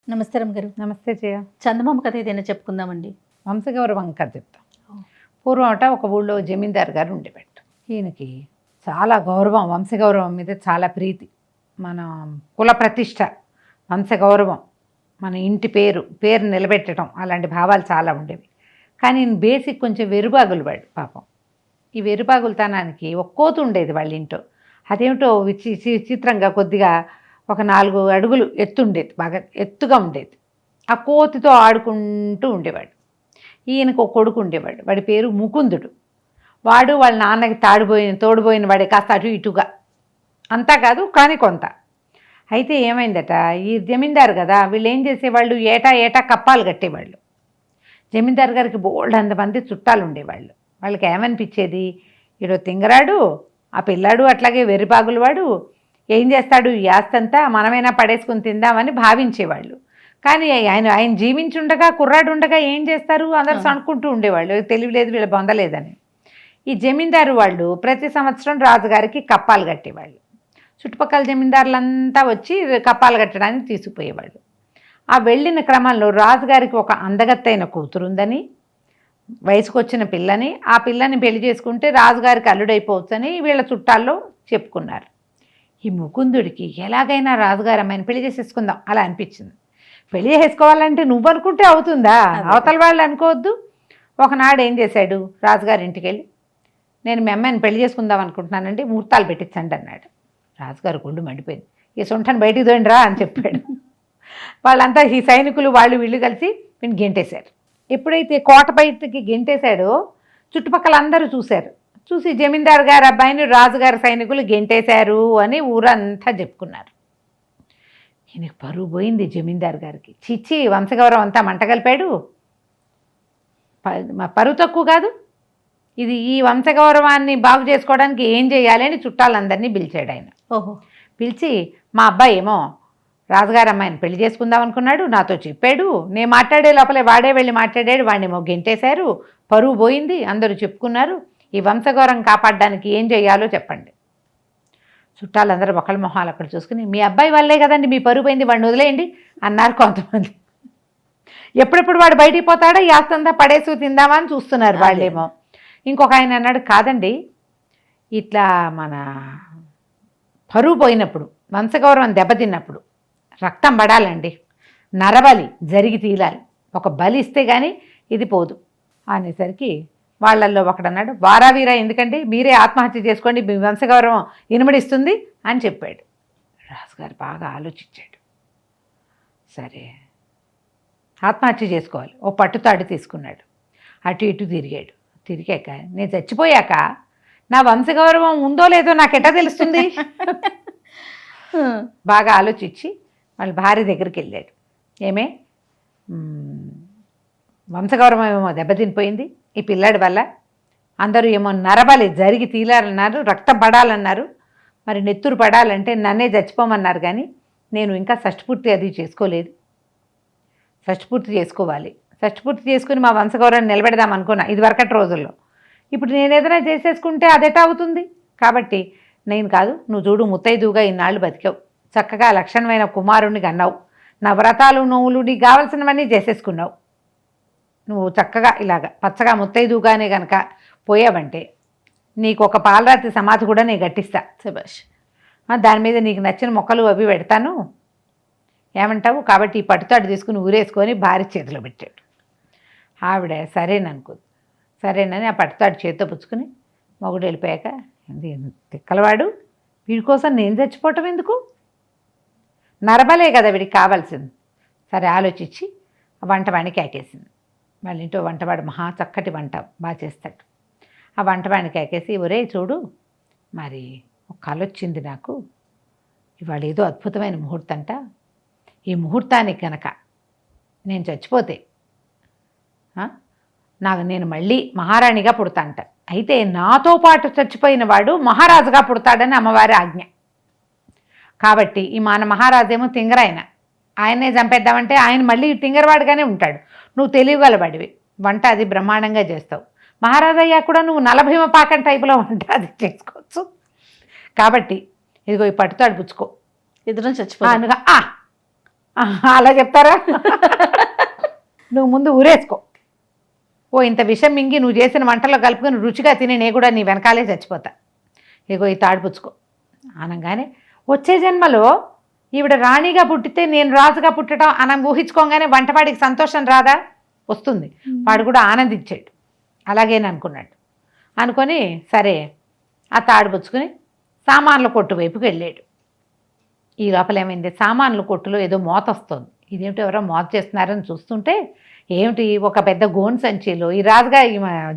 నమస్తే రమ్మగారు. నమస్తే జయ. చందమామ కథ ఏదైనా చెప్పుకుందామండి. వంశగౌరవం కథ చెప్తాం. పూర్వం ఒక ఊళ్ళో జమీందారు గారు ఉండేవాడు. ఈయనకి చాలా గౌరవం, వంశగౌరవం మీద చాలా ప్రీతి. మన కుల ప్రతిష్ట, వంశగౌరవం, మన ఇంటి పేరు నిలబెట్టడం, అలాంటి భావాలు చాలా ఉండేవి. కానీ ఈయన బేసిక్ కొంచెం వెరుబాగులు వాడు పాపం. ఈ వెరుబాగులతనానికి ఒక కోతు ఉండేది వాళ్ళ ఇంట్లో. అదేమిటో విచిత్రంగా కొద్దిగా ఒక 4 అడుగులు ఎత్తుండేది, బాగా ఎత్తుగా ఉండేది. ఆ కోతితో ఆడుకుంటూ ఉండేవాడు. ఈయనకు ఒక కొడుకు ఉండేవాడు, వాడి పేరు ముకుందుడు. వాడు వాళ్ళ నాన్నకి తోడుపోయిన వాడే, కాస్త అటు ఇటుగా, అంతా కాదు కానీ కొంత. అయితే ఏమైందట, ఈ జమీందారు కదా, వీళ్ళు ఏం చేసేవాళ్ళు, ఏటా కప్పాలు కట్టేవాళ్ళు. జమీందారు గారికి బోల్డ్ అంతమంది చుట్టాలు ఉండేవాళ్ళు. వాళ్ళకి ఏమనిపించేది, ఈడో తింగరాడు, ఆ పిల్లాడు అట్లాగే వెర్రిపాగులు వాడు, ఏం చేస్తాడు, ఈ ఆస్తంతా మనమైనా పడేసుకుని తిందామని భావించేవాళ్ళు. కానీ ఆయన జీవించుండగా, కుర్రాడు ఉండగా ఏం చేస్తారు, అందరూ అనుకుంటూ ఉండేవాళ్ళు, తెలియలేదు వీళ్ళు పొందలేదని. ఈ జమీందారు వాళ్ళు ప్రతి సంవత్సరం రాజుగారికి కప్పాలు కట్టేవాళ్ళు. చుట్టుపక్కల జమీందారులంతా వచ్చి కప్పాలు కట్టడానికి తీసుకుపోయేవాళ్ళు. ఆ వెళ్ళిన క్రమంలో రాజుగారికి ఒక అందగత్తైన కూతురుందని, వయసుకు వచ్చిన పిల్లని, ఆ పిల్లని పెళ్లి చేసుకుంటే రాజుగారికి అల్లుడైపోవచ్చని వీళ్ళ చుట్టాల్లో చెప్పుకున్నారు. ఈ ముకుందుడికి ఎలాగైనా రాజుగారు అమ్మాయిని పెళ్లి చేసేసుకుందాం అలా అనిపించింది. పెళ్లి చేసుకోవాలంటే నువ్వు అనుకుంటే అవుతుందా, అవతల వాళ్ళు అనుకోవద్దు. ఒకనాడు ఏం చేశాడు, రాజుగారి ఇంటికి వెళ్ళి, నేను మీ అమ్మాయిని పెళ్లి చేసుకుందాం అనుకుంటున్నానండి, ముహూర్తాలు పెట్టించండి అన్నాడు. రాజుగారు గుండు మండిపోయింది. ఈ సొంటని బయటికి దోండిరా అని చెప్పాడు. వాళ్ళంతా ఈ సైనికులు వాళ్ళు వీళ్ళు కలిసి వీడిని గెంటేశారు. ఎప్పుడైతే కోట బయటికి గెంటేశాడో చుట్టుపక్కల అందరూ చూసి జమీందారు గారి అబ్బాయిని రాజుగారి సైనికులు గెంటేశారు అని ఊరంతా చెప్పుకున్నారు. ఈయనకి పరువు పోయింది జమీందారు గారికి. చిచ్చి, వంశగౌరవం అంతా మంటగలిపాడు, పరువు తక్కువ కాదు ఇది. ఈ వంశగౌరవాన్ని బాగు చేసుకోవడానికి ఏం చేయాలి అని చుట్టాలందరినీ పిలిచాడు ఆయన. పిలిచి, మా అబ్బాయి ఏమో రాజుగారి అమ్మాయిని పెళ్లి చేసుకుందాం అనుకున్నాడు, నాతో చెప్పాడు, నేను మాట్లాడే లోపలే వాడే వెళ్ళి మాట్లాడాడు, వాడినేమో గెంటేశారు, పరువు పోయింది, అందరూ చెప్పుకున్నారు, ఈ వంశగౌరవం కాపాడడానికి ఏం చేయాలో చెప్పండి. చుట్టాలందరూ ఒకళ్ళ మొహాలు అక్కడ చూసుకుని, మీ అబ్బాయి వల్లే కదండి మీ పరువు పోయింది, వాడిని వదిలేయండి అన్నారు కొంతమంది. ఎప్పుడెప్పుడు వాడు బయటికి పోతాడో ఈ ఆస్తంతా పడేసి తిందామా అని చూస్తున్నారు వాళ్ళేమో. ఇంకొక ఆయన అన్నాడు, కాదండి, ఇట్లా మన పరువు పోయినప్పుడు, వంశగౌరవం దెబ్బతిన్నప్పుడు రక్తం పడాలండి, నరబలి జరిగి తీయాలి, ఒక బలి ఇస్తే కానీ ఇది పోదు అనేసరికి వాళ్ళల్లో ఒకడన్నాడు, వారావీరా ఎందుకండి, మీరే ఆత్మహత్య చేసుకోండి, మీ వంశగౌరవం ఇనుమడిస్తుంది అని చెప్పాడు. రాజుగారు బాగా ఆలోచించాడు. సరే ఆత్మహత్య చేసుకోవాలి, ఓ పట్టుతాడు తీసుకున్నాడు, అటు ఇటు తిరిగాక నేను చచ్చిపోయాక నా వంశగౌరవం ఉందో లేదో నాకు ఎట్టా తెలుస్తుంది. బాగా ఆలోచించి వాళ్ళ భార్య దగ్గరికి వెళ్ళాడు. ఏమే, వంశగౌరవం ఏమో దెబ్బతినిపోయింది ఈ పిల్లాడి వల్ల, అందరూ ఏమో నరబలి జరిగి తీయాలన్నారు, రక్తం పడాలన్నారు, మరి నెత్తురు పడాలంటే నన్నే చచ్చిపోమన్నారు, కానీ నేను ఇంకా షష్ఠపూర్తి అది చేసుకోలేదు, షష్ఠపూర్తి చేసుకోవాలి, షష్ఠపూర్తి చేసుకుని మా వంశగౌరవాన్ని నిలబెడదాం అనుకున్నా ఇది వరకటి రోజుల్లో. ఇప్పుడు నేను ఏదైనా చేసేసుకుంటే అదెటా అవుతుంది, కాబట్టి నేను కాదు, నువ్వు చూడు ముత్తైదువుగా ఇన్నాళ్ళు బతికావు, చక్కగా లక్షణమైన కుమారుణ్ణి కన్నావు, నా వ్రతాలు నోవులు నీకు కావాల్సినవన్నీ చేసేసుకున్నావు, నువ్వు చక్కగా ఇలాగ పచ్చగా ముత్తైదుగానే కనుక పోయావంటే నీకు ఒక పాలరాతి సమాధి కూడా నేను కట్టిస్తా సుభాష్, దాని మీద నీకు నచ్చిన మొక్కలు అవి పెడతాను, ఏమంటావు, కాబట్టి ఈ పట్టుతాడు తీసుకుని ఊరేసుకొని భార్య చేతిలో పెట్టాడు. ఆవిడ సరేనని ఆ పట్టుతాడు చేతితో పుచ్చుకుని మొగుడు వెళ్ళిపోయాక, తిక్కలవాడు, వీడి కోసం నేను చచ్చిపోవటం ఎందుకు, నరబలే కదా వీడికి కావాల్సింది. సరే ఆలోచించి వంటవాడికి ఎక్కేసింది. వాళ్ళ ఇంట్లో వంటవాడు మహా చక్కటి వంట బాగా చేస్తాడు. ఆ వంటవాడికి ఎక్కేసి, ఒరే చూడు, మరి ఒక కల వచ్చింది నాకు, ఇవాళ ఏదో అద్భుతమైన ముహూర్తంట, ఈ ముహూర్తానికి కనుక నేను చచ్చిపోతే నేను మళ్ళీ మహారాణిగా పుడతాంట, అయితే నాతో పాటు చచ్చిపోయిన వాడు మహారాజుగా పుడతాడని అమ్మవారి ఆజ్ఞ. కాబట్టి ఈ మన మహారాజేమో తింగరాయన, ఆయన్నే చంపేద్దామంటే ఆయన మళ్ళీ తింగరవాడుగానే ఉంటాడు, నువ్వు తెలియగలవాడివి, వంట అది బ్రహ్మాండంగా చేస్తావు, మహారాజయ్యా కూడా నువ్వు నలభీమ పాకం టైపులో వంట అది చేసుకోవచ్చు, కాబట్టి ఇదిగో ఈ పట్టుతాడు పుచ్చుకో ఇద్దరం చచ్చిపో అనగా అలా చెప్తారా నువ్వు ముందు ఊరేసుకో. ఓ ఇంత విషం మింగి నువ్వు చేసిన వంటలో కలుపుకొని రుచిగా తిని నేను కూడా నీ వెనకాలే చచ్చిపోతా. ఇదిగో ఈ తాడు పుచ్చుకో అనగానే వచ్చే జన్మలో ఈవిడ రాణిగా పుట్టితే నేను రాజుగా పుట్టడం అని ఊహించుకోగానే వంటవాడికి సంతోషం రాదా? వస్తుంది. వాడు కూడా ఆనందించాడు. అలాగేననుకున్నాడు. అనుకొని సరే ఆ తాడు పుచ్చుకొని సామాన్ల కొట్టు వైపుకి వెళ్ళాడు. ఈ లోపల ఏమైంది, సామాన్ల కొట్టులో ఏదో మోత వస్తుంది. ఇదేమిటి ఎవరో మోత చేస్తున్నారని చూస్తుంటే ఏమిటి ఒక పెద్ద గోను సంచిలో ఈ రాజుగా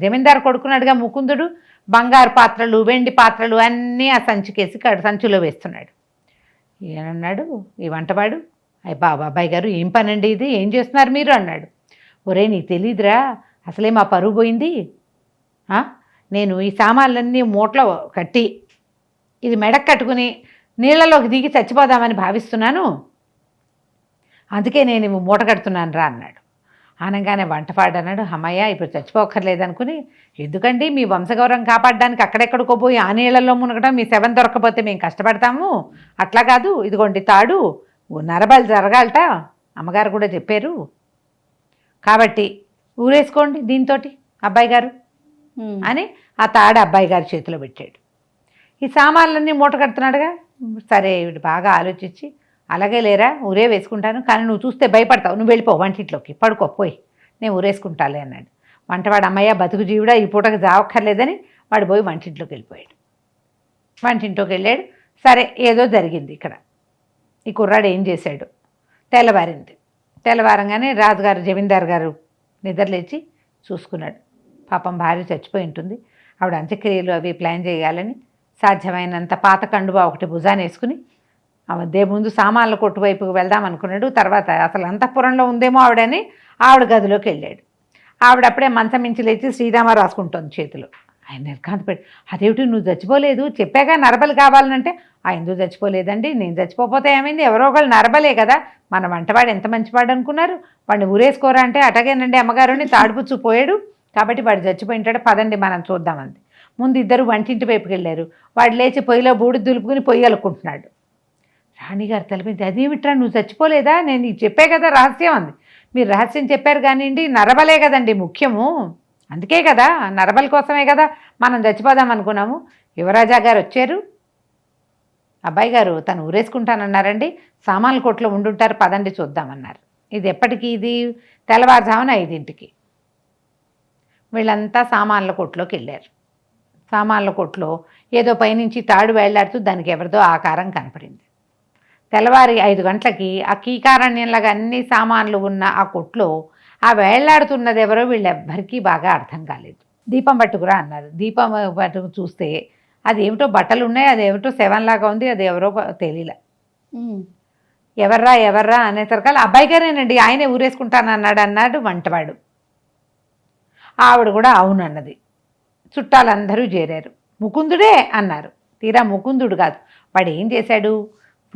జమీందారు కొడుకున్నాడుగా ముకుందుడు బంగారు పాత్రలు వెండి పాత్రలు అన్నీ ఆ సంచికేసి సంచిలో వేస్తున్నాడు. ఏమన్నాడు ఈ వంటవాడు, అబ్బాయి గారు ఏం పనండి ఇది, ఏం చేస్తున్నారు మీరు అన్నాడు. ఒరే నీకు తెలీదురా, అసలే మా పరువు పోయింది. నేను ఈ సామాన్లన్నీ మూటలో కట్టి ఇది మెడకు కట్టుకుని నీళ్ళలోకి దిగి చచ్చిపోదామని భావిస్తున్నాను, అందుకే నేను ఇవి మూట కడుతున్నాను రా అన్నాడు. అనగానే వంటపాడు అన్నాడు, అమ్మయ్య ఇప్పుడు చచ్చిపోక్కర్లేదనుకుని, ఎందుకండి మీ వంశగౌరవం కాపాడడానికి అక్కడెక్కడికో పోయి ఆ నీళ్ళల్లో మునగడం, మీ శవం దొరకపోతే మేము కష్టపడతాము, అట్లా కాదు ఇదిగోండి తాడు, నరబలి జరగాలట అమ్మగారు కూడా చెప్పారు, కాబట్టి ఊరేసుకోండి దీంతో అబ్బాయి గారు అని ఆ తాడు అబ్బాయి గారి చేతిలో పెట్టాడు. ఈ సామాన్లన్నీ మూట కడుతున్నాడుగా, సరే ఇవి బాగా ఆలోచించి అలాగే లేరా ఊరే వేసుకుంటాను, కానీ నువ్వు చూస్తే భయపడతావు, నువ్వు వెళ్ళిపో వంటింట్లోకి పడుకోపోయి, నేను ఊరేసుకుంటాలే అన్నాడు. వంటవాడు అమ్మయ్య బతుకు జీవుడా ఈ పూటకు జావక్కర్లేదని వాడు పోయి వంటింట్లోకి వెళ్ళిపోయాడు. వంటింట్లోకి వెళ్ళాడు. సరే ఏదో జరిగింది ఇక్కడ. ఈ కుర్రాడు ఏం చేశాడు, తెల్లవారింది. తెల్లవారంగానే రాజుగారు జమీందారు గారు నిద్రలేచి చూసుకున్నాడు. పాపం భార్య చచ్చిపోయి ఉంటుంది, ఆవిడ అంత్యక్రియలు అవి ప్లాన్ చేయాలని సాధ్యమైనంత పాత కండువా ఒకటి భుజాన్ని వేసుకుని ముందు సామాన్ల కొట్టు వైపుకి వెళ్దాం అనుకున్నాడు. తర్వాత అసలు అంతఃపురంలో ఉందేమో ఆవిడని ఆవిడ గదిలోకి వెళ్ళాడు. ఆవిడ అప్పుడే మంచం మించి లేచి శ్రీరామ రాసుకుంటుంది చేతిలో. ఆయన నిర్ఘాంతపడి, అదేమిటి నువ్వు చచ్చిపోలేదు, చెప్పాగా నరబలి కావాలనంటే, ఎందుకు చచ్చిపోలేదండి, నేను చచ్చిపోతే ఏమైంది, ఎవరో ఒకళ్ళు నరబలే కదా, మన వంటవాడు ఎంత మంచివాడు అనుకున్నారు, వాడిని ఊరేసుకోరా అంటే అటగేనండి అమ్మగారుని తాడుపుచ్చు పోయాడు, కాబట్టి వాడు చచ్చిపోయింటాడు, పదండి మనం చూద్దామంది. ముందు ఇద్దరు వంటింటి వైపుకి వెళ్ళారు. వాడు లేచి పొయ్యిలో బూడి దులుపుకుని పొయ్యి అలుకుంటున్నాడు. రాణిగారు తలపింది, అదేమిట్రా నువ్వు చచ్చిపోలేదా, నేను నీకు చెప్పే కదా రహస్యం అంది. మీరు రహస్యం చెప్పారు కానివ్వండి, నరబలే కదండి ముఖ్యము, అందుకే కదా నరబలి కోసమే కదా మనం చచ్చిపోదాం అనుకున్నాము. యువరాజా గారు వచ్చారు, అబ్బాయి గారు తను ఊరేసుకుంటానన్నారండి, సామాన్ల కొట్లో ఉండుంటారు, పదండి చూద్దామన్నారు. ఇది ఎప్పటికీ, ఇది తెల్లవారుజామున 5ంటికి. వీళ్ళంతా సామాన్ల కొట్లోకి వెళ్ళారు. సామాన్ల కొట్లో ఏదో పైనుంచి తాడు వేళ్లాడుతూ దానికి ఎవరిదో ఆకారం కనపడింది. తెల్లవారి 5 గంటలకి ఆ కీకారణ్యంలాగా అన్ని సామాన్లు ఉన్న ఆ కొట్లో ఆ వేళ్లాడుతున్నది ఎవరో వీళ్ళెవ్వరికీ బాగా అర్థం కాలేదు. దీపం పట్టుకురా అన్నారు. దీపం పట్టుకు చూస్తే అది ఏమిటో బట్టలు ఉన్నాయి, అది ఏమిటో శవంలాగా ఉంది, అది ఎవరో తెలియలే. ఎవర్రా అనేసరికల్లా అబ్బాయి గారేనండి, ఆయనే ఊరేసుకుంటానన్నాడు వంటవాడు. ఆవిడ కూడా అవునన్నది. చుట్టాలందరూ చేరారు. ముకుందుడే అన్నారు. తీరా ముకుందుడు కాదు, వాడు ఏం చేశాడు,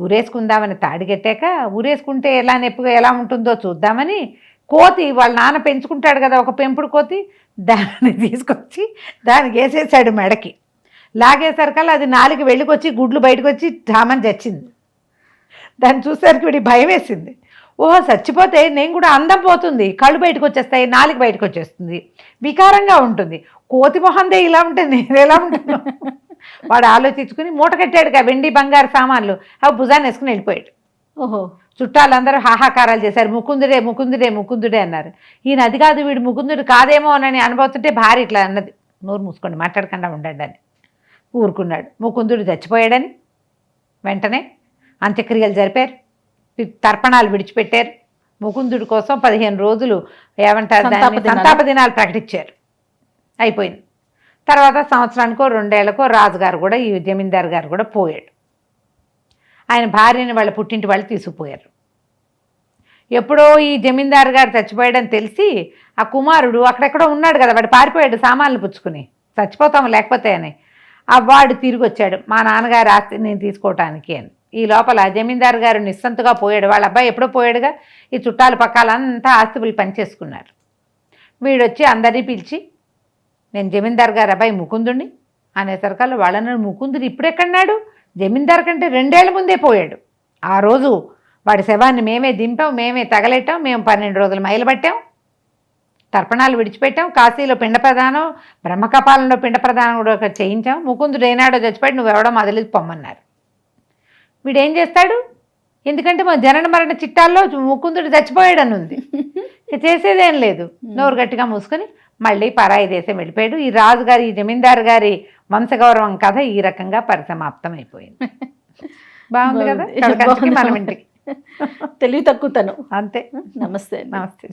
ఊరేసుకుందామని తాడిగట్టాక ఊరేసుకుంటే ఎలా నొప్పిగా ఎలా ఉంటుందో చూద్దామని కోతి వాళ్ళ నాన్న పెంచుకుంటాడు కదా ఒక పెంపుడు కోతి, దాన్ని తీసుకొచ్చి దానికి వేసేసాడు మెడకి. లాగేసరికల్లా అది 4 వెళ్ళికొచ్చి గుడ్లు బయటకు వచ్చి ఠామని చచ్చింది. దాన్ని చూసేసరికి వీడి భయం వేసింది. ఓహో చచ్చిపోతే నేను కూడా అందం పోతుంది, కళ్ళు బయటకు వచ్చేస్తాయి, 4 బయటకు వచ్చేస్తుంది, వికారంగా ఉంటుంది, కోతి మొహందే ఇలా ఉంటే నేను ఎలా ఉంటాను. వాడు ఆలోచించుకుని మూట కట్టాడుగా వెండి బంగారు సామాన్లు, అవి భుజాన్ని వేసుకుని వెళ్ళిపోయాడు. ఓహో చుట్టాలందరూ హాహాకారాలు చేశారు, ముకుందుడే ముకుందుడే ముకుందుడే అన్నారు. ఈయన అది కాదు వీడు ముకుందుడు కాదేమో అని అనుభవిస్తుంటే భార్య ఇట్లా అన్నది, నోరు మూసుకోండి మాట్లాడకుండా ఉండండి అని. ఊరుకున్నాడు. ముకుందుడు చచ్చిపోయాడని వెంటనే అంత్యక్రియలు జరిపారు, తర్పణాలు విడిచిపెట్టారు. ముకుందుడి కోసం 15 రోజులు ఏమంటారు సంతాప దినాలు ప్రకటించారు. అయిపోయింది. తర్వాత సంవత్సరానికో 2 ఏళ్లకో రాజుగారు కూడా ఈ జమీందారు గారు కూడా పోయాడు. ఆయన భార్యని వాళ్ళ పుట్టింటి వాళ్ళు తీసుకుపోయారు. ఎప్పుడో ఈ జమీందారు గారు చచ్చిపోయాడని తెలిసి ఆ కుమారుడు అక్కడెక్కడో ఉన్నాడు కదా, వాడు పారిపోయాడు సామాన్లు పుచ్చుకుని, చచ్చిపోతాము లేకపోతే అని. ఆ వాడు తిరిగి వచ్చాడు, మా నాన్నగారి ఆస్తి నేను తీసుకోవటానికి అని. ఈ లోపల జమీందారు గారు నిస్సంతుగా పోయాడు. వాళ్ళ అబ్బాయి ఎప్పుడో పోయాడుగా. ఈ చుట్టాల పక్కాలంతా ఆస్తులు పనిచేసుకున్నారు. వీడొచ్చి అందరినీ పిలిచి, నేను జమీందారు గారు అబ్బాయి ముకుందుడిని అనేసరికల్లా వాళ్ళని, ముకుందుడు ఇప్పుడెక్కడున్నాడు, జమీందార్ కంటే 2 ఏళ్ల ముందే పోయాడు. ఆ రోజు వాడి శవాన్ని మేమే దింపాం, మేమే తగలెట్టాం, మేము 12 రోజులు మైలు పట్టాం, తర్పణాలు విడిచిపెట్టాం, కాశీలో పిండ ప్రదానం, బ్రహ్మకపాలంలో పిండ ప్రదానం కూడా చేయించాం. ముకుందుడు ఏనాడో చచ్చిపోయాడు, నువ్వెవడో మొదలు పొమ్మన్నారు. వీడేం చేస్తాడు? ఎందుకంటే మా జనన మరణ చిట్టాల్లో ముకుందుడు చచ్చిపోయాడని ఉంది. ఇక చేసేదేం లేదు, నోరు గట్టిగా మూసుకొని మళ్ళీ పరాయి దేశం వెళ్ళిపోయాడు. ఈ రాజుగారి, ఈ జమీందారు గారి వంశగౌరవం కథ ఈ రకంగా పరిసమాప్తం అయిపోయింది. బాగుంది కదా, కడకంచికి మనం ఇంటికి. తెలివి తక్కువతను. అంతే. నమస్తే. నమస్తే.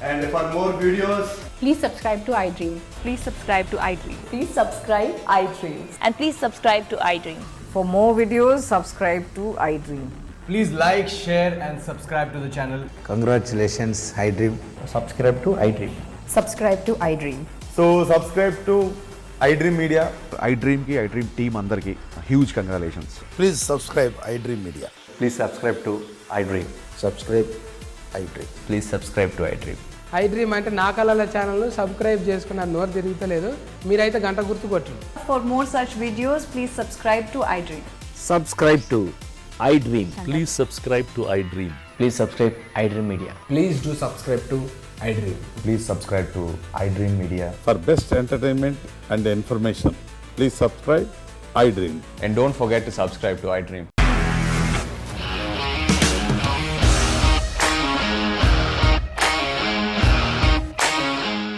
And for more videos, Please subscribe to iDream. Please subscribe to iDream. Please subscribe iDream. And please subscribe to iDream. For more videos, subscribe to iDream. please like, share, and subscribe to the channel. Congratulations, iDream. Subscribe to iDream. Subscribe to iDream. So subscribe to iDream Media. iDream की iDream team अंदर की huge congratulations. Please subscribe iDream Media. Please subscribe to iDream. Subscribe iDream. Please subscribe to iDream. iDream అంటే నా కళల channel subscribe చేసుకున్నారు, నోరు తిరుగుతలేదు. మీరైతే గంట గుర్తు కొట్టండి. For more such videos, please subscribe to iDream. Subscribe to iDream. Please subscribe to iDream. Please subscribe iDream Media. Please do subscribe to iDream. Please subscribe to iDream Media. For best entertainment and information, please subscribe iDream. And don't forget to subscribe to iDream.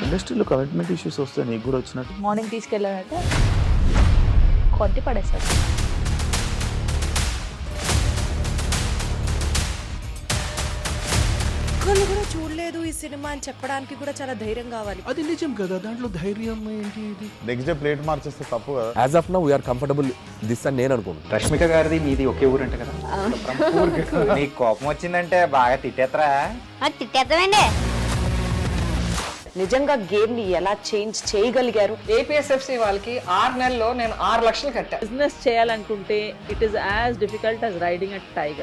ఇండస్ట్రీలో commitment issues వస్తే నీకు కూడా వచ్చినట్టు morning తీసుకెళ్ళారంటే కొట్టి పడేస్తారు. ఒక్కళ్ళు కూడా చూడలేదు ఈ సినిమా అని చెప్పడానికి కూడా చాలా ధైర్యం కావాలి. అది నిజం కదా, దాంట్లో ధైర్యం ఏంటి? ఇది నెక్స్ట్ డే ప్లేట్ మార్చేస్తే తప్పు కదా. As of now we are comfortable this అని నేను అనుకుంటున్నాను. రష్మిక గారిది మీది ఒకే ఊరు అంట కదా? నీకు కోపం వచ్చిందంటే బాగా తిట్టేత్తరా? తిట్టేద్దామండి. నిజంగా గేమ్ ని ఎలా చేంజ్ చేయగలిగారు? ఏపీఎస్ఎఫ్సి వాళ్ళకి 6 నెలల్లో నేను 6 లక్షలు కట్టా. బిజినెస్ చేయాలనుకుంటే it is as difficult as riding a tiger.